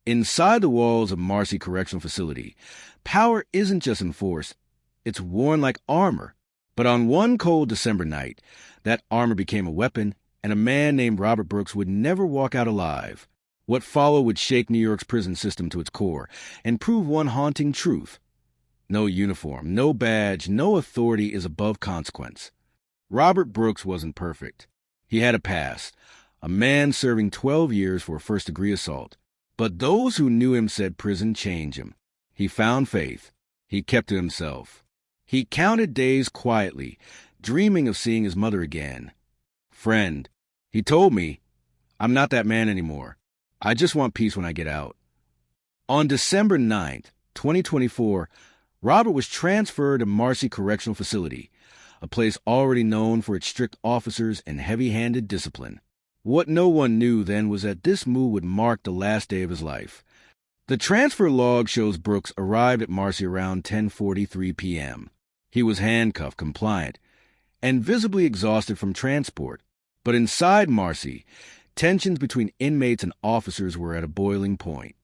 Inside the walls of Marcy Correctional Facility, power isn't just enforced, it's worn like armor. But on one cold December night, that armor became a weapon, and a man named Robert Brooks would never walk out alive. What followed would shake New York's prison system to its core and prove one haunting truth. No uniform, no badge, no authority is above consequence. Robert Brooks wasn't perfect. He had a past, a man serving 12 years for a first-degree assault. But those who knew him said prison changed him. He found faith. He kept to himself. He counted days quietly, dreaming of seeing his mother again. "Friend," he told me, "I'm not that man anymore. I just want peace when I get out." On December 9th, 2024, Robert was transferred to Marcy Correctional Facility, a place already known for its strict officers and heavy-handed discipline. What no one knew then was that this move would mark the last day of his life. The transfer log shows Brooks arrived at Marcy around 10:43 p.m. He was handcuffed, compliant, and visibly exhausted from transport. But inside Marcy, tensions between inmates and officers were at a boiling point.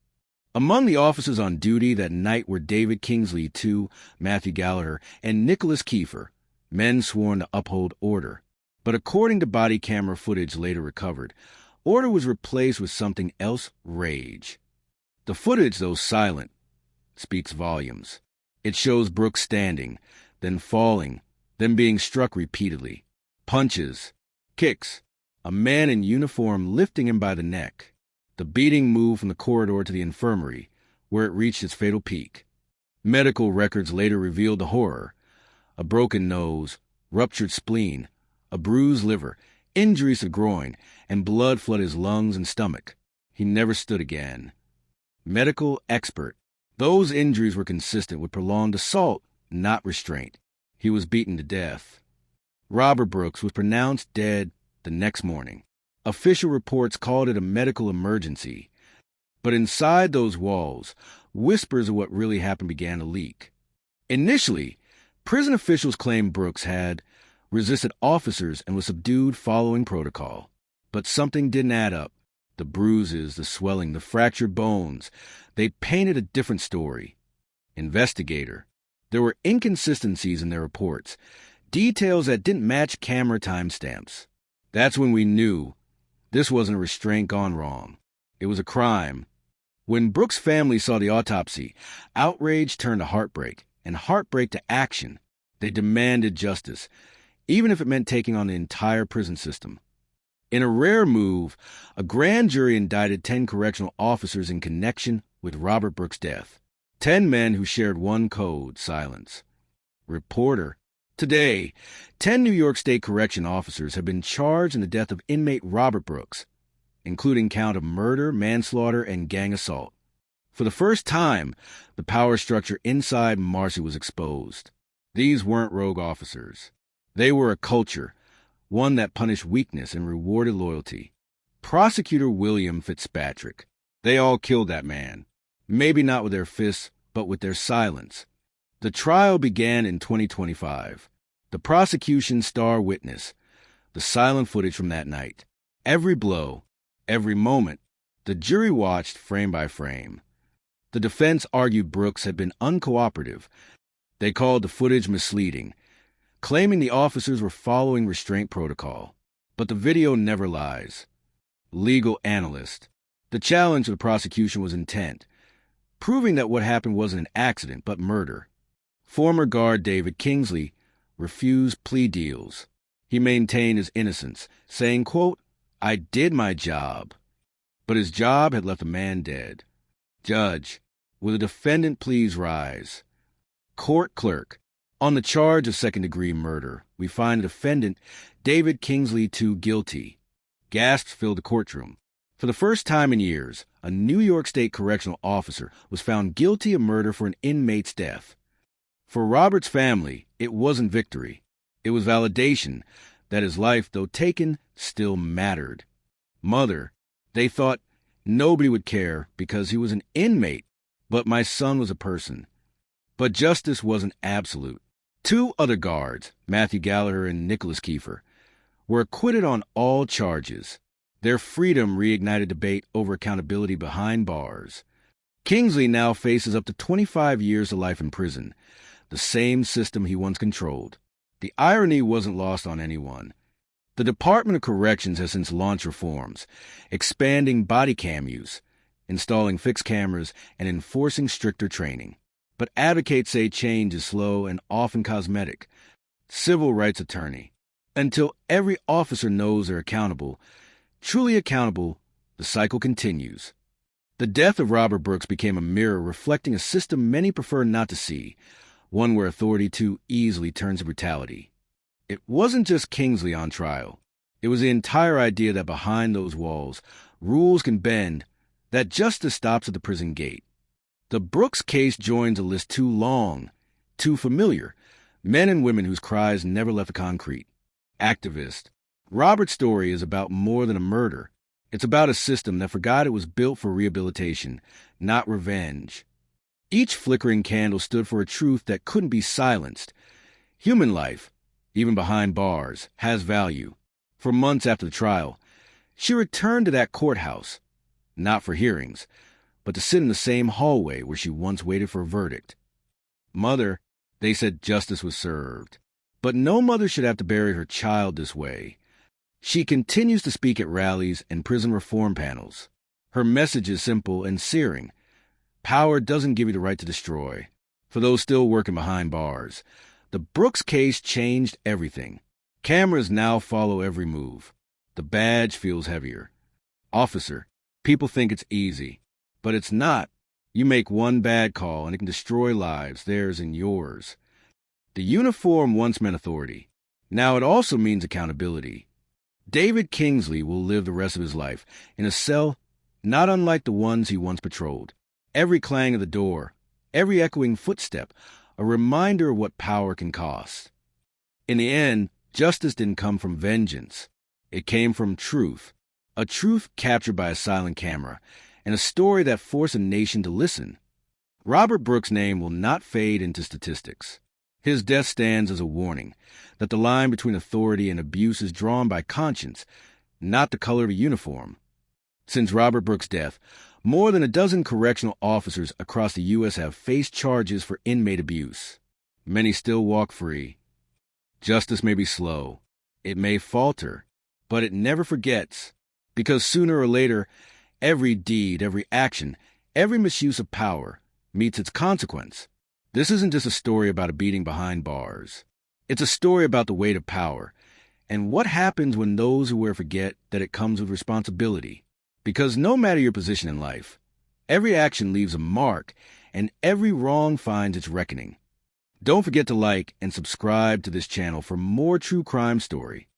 Among the officers on duty that night were David Kingsley II, Matthew Gallagher, and Nicholas Kiefer, men sworn to uphold order. But according to body camera footage later recovered, order was replaced with something else: rage. The footage, though silent, speaks volumes. It shows Brooks standing, then falling, then being struck repeatedly. Punches, kicks, a man in uniform lifting him by the neck. The beating moved from the corridor to the infirmary, where it reached its fatal peak. Medical records later revealed the horror: a broken nose, ruptured spleen, a bruised liver, injuries to the groin, and blood flooded his lungs and stomach. He never stood again. Medical expert: those injuries were consistent with prolonged assault, not restraint. He was beaten to death. Robert Brooks was pronounced dead the next morning. Official reports called it a medical emergency. But inside those walls, whispers of what really happened began to leak. Initially, prison officials claimed Brooks had resisted officers and was subdued following protocol. But something didn't add up. The bruises, the swelling, the fractured bones, they painted a different story. Investigator: there were inconsistencies in their reports, details that didn't match camera timestamps. That's when we knew this wasn't a restraint gone wrong. It was a crime. When Brooks' family saw the autopsy, outrage turned to heartbreak, and heartbreak to action. They demanded justice, even if it meant taking on the entire prison system. In a rare move, a grand jury indicted 10 correctional officers in connection with Robert Brooks' death. 10 men who shared one code: silence. Reporter: today, 10 New York State correction officers have been charged in the death of inmate Robert Brooks, including count of murder, manslaughter, and gang assault. For the first time, the power structure inside Marcy was exposed. These weren't rogue officers. They were a culture, one that punished weakness and rewarded loyalty. Prosecutor William Fitzpatrick: they all killed that man. Maybe not with their fists, but with their silence. The trial began in 2025. The prosecution's star witness: the silent footage from that night. Every blow, every moment, the jury watched frame by frame. The defense argued Brooks had been uncooperative. They called the footage misleading, claiming the officers were following restraint protocol. But the video never lies. Legal analyst: the challenge of the prosecution was intent, proving that what happened wasn't an accident but murder. Former guard David Kingsley refused plea deals. He maintained his innocence, saying, quote, "I did my job." But his job had left a man dead. Judge: will the defendant please rise? Court clerk: on the charge of second-degree murder, we find the defendant, David Kingsley II, guilty. Gasps filled the courtroom. For the first time in years, a New York State correctional officer was found guilty of murder for an inmate's death. For Robert's family, it wasn't victory. It was validation that his life, though taken, still mattered. Mother: they thought nobody would care because he was an inmate, but my son was a person. But justice wasn't absolute. 2 other guards, Matthew Gallagher and Nicholas Kiefer, were acquitted on all charges. Their freedom reignited debate over accountability behind bars. Kingsley now faces up to 25 years to life in prison, the same system he once controlled. The irony wasn't lost on anyone. The Department of Corrections has since launched reforms, expanding body cam use, installing fixed cameras, and enforcing stricter training. But advocates say change is slow and often cosmetic. Civil rights attorney. Until every officer knows they're accountable, truly accountable, the cycle continues. The death of Robert Brooks became a mirror reflecting a system many prefer not to see, one where authority too easily turns to brutality. It wasn't just Kingsley on trial. It was the entire idea that behind those walls, rules can bend, that justice stops at the prison gate. The Brooks case joins a list too long, too familiar, men and women whose cries never left the concrete. Activist. Robert's story is about more than a murder. It's about a system that forgot it was built for rehabilitation, not revenge. Each flickering candle stood for a truth that couldn't be silenced. Human life, even behind bars, has value. For months after the trial, she returned to that courthouse, not for hearings, but to sit in the same hallway where she once waited for a verdict. Mother, they said justice was served. But no mother should have to bury her child this way. She continues to speak at rallies and prison reform panels. Her message is simple and searing. Power doesn't give you the right to destroy. For those still working behind bars, the Brooks case changed everything. Cameras now follow every move. The badge feels heavier. Officer, people think it's easy, but it's not. You make one bad call and it can destroy lives, theirs and yours. The uniform once meant authority. Now it also means accountability. David Kingsley will live the rest of his life in a cell not unlike the ones he once patrolled. Every clang of the door, every echoing footstep, a reminder of what power can cost. In the end, justice didn't come from vengeance. It came from truth. A truth captured by a silent camera, and a story that forced a nation to listen. Robert Brooks' name will not fade into statistics. His death stands as a warning that the line between authority and abuse is drawn by conscience, not the color of a uniform. Since Robert Brooks' death, more than a dozen correctional officers across the U.S. have faced charges for inmate abuse. Many still walk free. Justice may be slow. It may falter, but it never forgets, because sooner or later, every deed, every action, every misuse of power meets its consequence. This isn't just a story about a beating behind bars. It's a story about the weight of power and what happens when those who wear forget that it comes with responsibility. Because no matter your position in life, every action leaves a mark and every wrong finds its reckoning. Don't forget to like and subscribe to this channel for more true crime story.